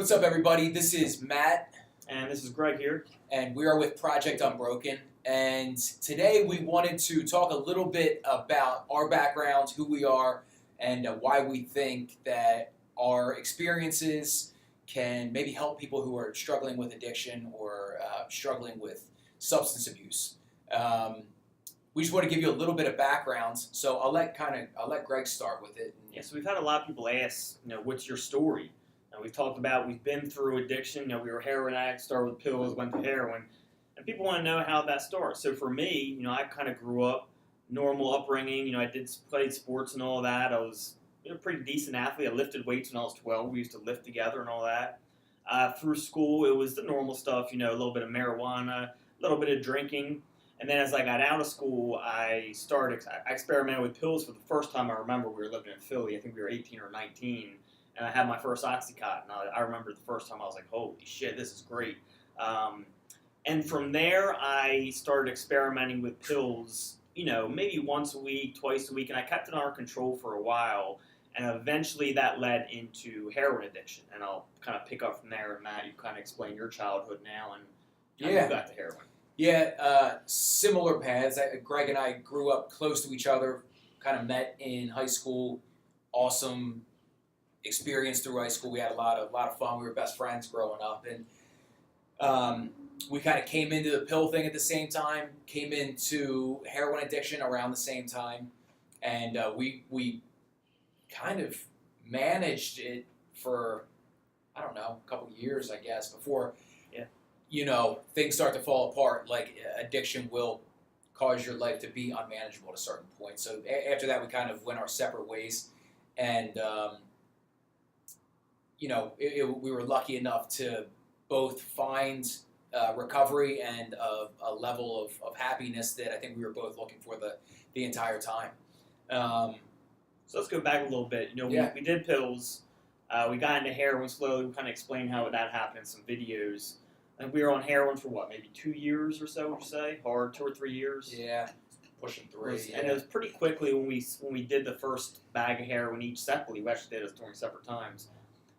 What's up, everybody? This is Matt. And this is Greg here. And we are with Project Unbroken. And today we wanted to talk a little bit about our backgrounds, who we are, and why we think that our experiences can maybe help people who are struggling with addiction or struggling with substance abuse. We just want to give you a little bit of background, so I'll let Greg start with it. Yeah, so we've had a lot of people ask, what's your story? We've talked about we've been through addiction. We were heroin addicts, started with pills, went to heroin, and people want to know how that starts. So for me, I kind of grew up normal upbringing. I played sports and all that. I was a pretty decent athlete. I lifted weights when I was 12. We used to lift together and all that. Through school, it was the normal stuff. A little bit of marijuana, a little bit of drinking. And then as I got out of school, I experimented with pills for the first time. I remember we were living in Philly. I think we were 18 or 19. And I had my first Oxycontin. I remember the first time I was like, holy shit, this is great. And from there, I started experimenting with pills, maybe once a week, twice a week. And I kept it under control for a while. And eventually that led into heroin addiction. And I'll kind of pick up from there. And Matt, you kind of explain your childhood now and how you got to heroin. Yeah, similar paths. Greg and I grew up close to each other, kind of met in high school. Awesome experience through high school. We had a lot of fun. We were best friends growing up, and we kind of came into the pill thing at the same time. Came into heroin addiction around the same time, and we kind of managed it for a couple years, I guess, before things start to fall apart. Like addiction will cause your life to be unmanageable at a certain point. So after that, we kind of went our separate ways, and we were lucky enough to both find recovery and a level of happiness that I think we were both looking for the entire time. So let's go back a little bit. We did pills. We got into heroin slowly. We kind of explained how that happened in some videos. And we were on heroin for maybe 2 years or so, would you say? Or 2 or 3 years? Yeah, pushing 3. And it was pretty quickly when we did the first bag of heroin each separately. We actually did it during separate times.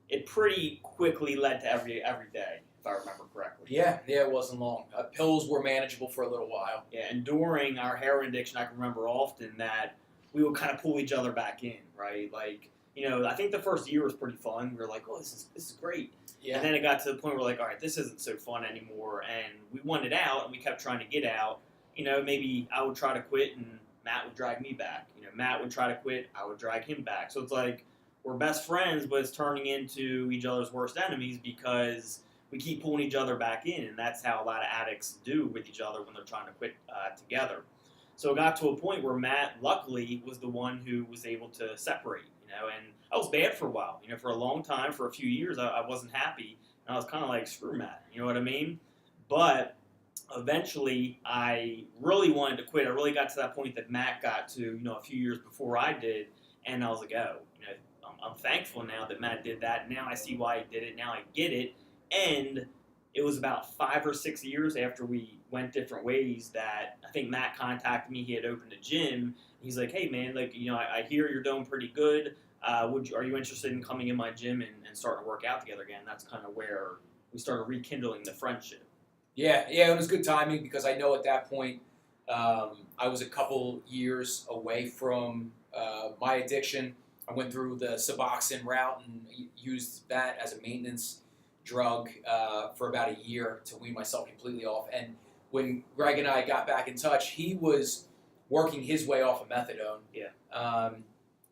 It pretty quickly led to every day, if I remember correctly. Yeah, it wasn't long. Pills were manageable for a little while. Yeah, and during our heroin addiction, I can remember often that we would kind of pull each other back in, right? Like, I think the first year was pretty fun. We were like, oh, this is great. Yeah. And then it got to the point where we're like, all right, this isn't so fun anymore. And we wanted out, and we kept trying to get out. Maybe I would try to quit, and Matt would drag me back. Matt would try to quit, I would drag him back. So it's like we're best friends, but it's turning into each other's worst enemies because we keep pulling each other back in. And that's how a lot of addicts do with each other when they're trying to quit together. So it got to a point where Matt, luckily, was the one who was able to separate. And I was bad for a while. For a long time, for a few years, I wasn't happy. And I was kind of like, screw Matt. You know what I mean? But eventually, I really wanted to quit. I really got to that point that Matt got to, a few years before I did. And I was like, oh, I'm thankful now that Matt did that. Now I see why he did it. Now I get it. And it was about 5 or 6 years after we went different ways that I think Matt contacted me. He had opened a gym. He's like, hey, man, I hear you're doing pretty good. Are you interested in coming in my gym and starting to work out together again? That's kind of where we started rekindling the friendship. Yeah, it was good timing because I know at that point I was a couple years away from my addiction. I went through the Suboxone route and used that as a maintenance drug for about a year to wean myself completely off. And when Greg and I got back in touch, he was working his way off of methadone. Yeah.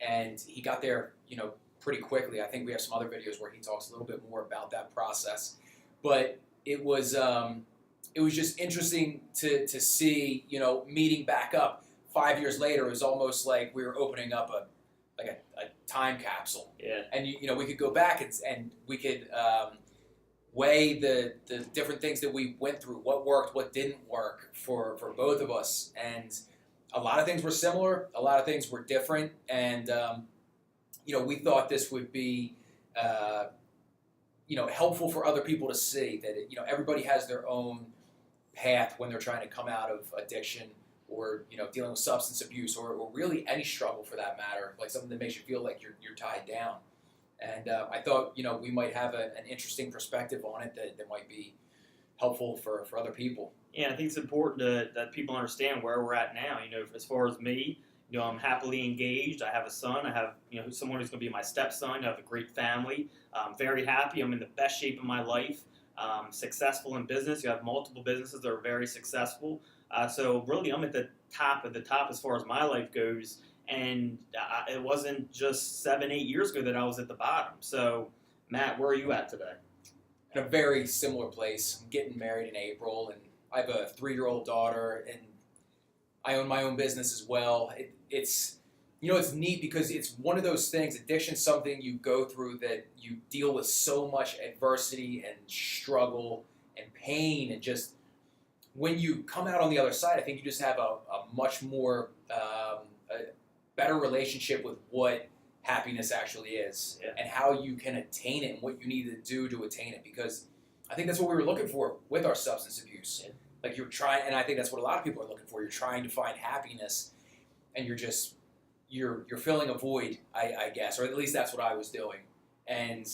And he got there, pretty quickly. I think we have some other videos where he talks a little bit more about that process. But it was just interesting to see, meeting back up 5 years later. It was almost like we were opening up a time capsule. Yeah. And we could go back and we could weigh the different things that we went through, what worked, what didn't work for both of us. And a lot of things were similar, a lot of things were different, and we thought this would be helpful for other people to see that everybody has their own path when they're trying to come out of addiction or dealing with substance abuse or really any struggle for that matter, like something that makes you feel like you're tied down. And I thought, we might have an interesting perspective on it that might be helpful for other people. Yeah, I think it's important that people understand where we're at now. As far as me, I'm happily engaged. I have a son. I have, someone who's going to be my stepson. I have a great family. I'm very happy. I'm in the best shape of my life. Successful in business. You have multiple businesses that are very successful. So really, I'm at the top of the top as far as my life goes. And it wasn't just 7, 8 years ago that I was at the bottom. So, Matt, where are you at today? In a very similar place. I'm getting married in April, and I have a 3-year-old daughter, and I own my own business as well. It's neat because it's one of those things. Addiction's something you go through that you deal with so much adversity and struggle and pain, and just when you come out on the other side, I think you just have a much more a better relationship with what happiness actually is, and how you can attain it and what you need to do to attain it, because I think that's what we were looking for with our substance abuse. Yeah. Like you're trying, and I think that's what a lot of people are looking for. You're trying to find happiness, and you're filling a void, I guess, or at least that's what I was doing. And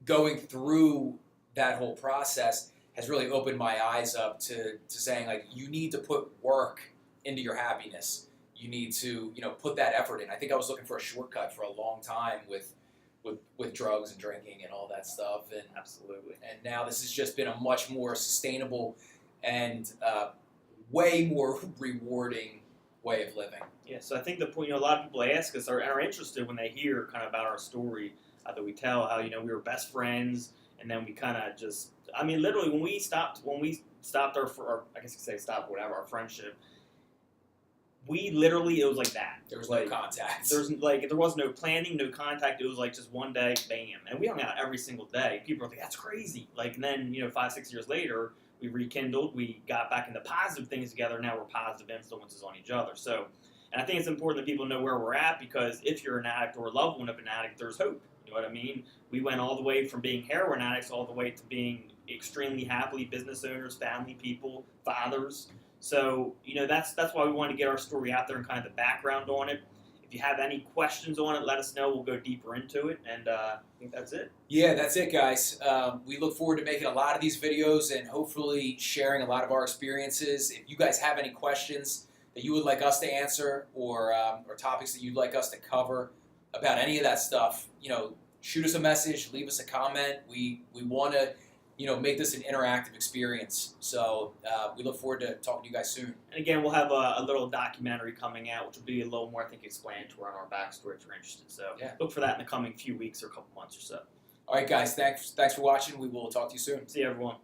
going through that whole process has really opened my eyes up to saying, like, you need to put work into your happiness. You need to, put that effort in. I think I was looking for a shortcut for a long time with drugs and drinking and all that stuff. And Absolutely. And now this has just been a much more sustainable and way more rewarding way of living. Yeah, so I think the point, a lot of people ask us, are interested when they hear kind of about our story that we tell, how, we were best friends, and then we kind of just, literally when we stopped our I guess you could say stopped, whatever, our friendship, we literally, it was like that. There was no contact. There was no planning, no contact. It was like just one day, bam. And we hung out every single day. People were like, that's crazy. And then, 5, 6 years later, we rekindled. We got back into positive things together. Now we're positive influences on each other. So, and I think it's important that people know where we're at, because if you're an addict or a loved one of an addict, there's hope. You know what I mean? We went all the way from being heroin addicts all the way to being extremely happily business owners, family people, fathers. So, that's why we wanted to get our story out there and kind of the background on it. If you have any questions on it, let us know. We'll go deeper into it. And I think that's it. Yeah, that's it, guys. We look forward to making a lot of these videos and hopefully sharing a lot of our experiences. If you guys have any questions that you would like us to answer, or topics that you'd like us to cover about any of that stuff, shoot us a message, leave us a comment. We want to make this an interactive experience. So we look forward to talking to you guys soon. And again, we'll have a little documentary coming out, which will be a little more, I think, explanatory on our backstory if you're interested. So look for that in the coming few weeks or a couple months or so. All right, guys. Thanks for watching. We will talk to you soon. See you, everyone.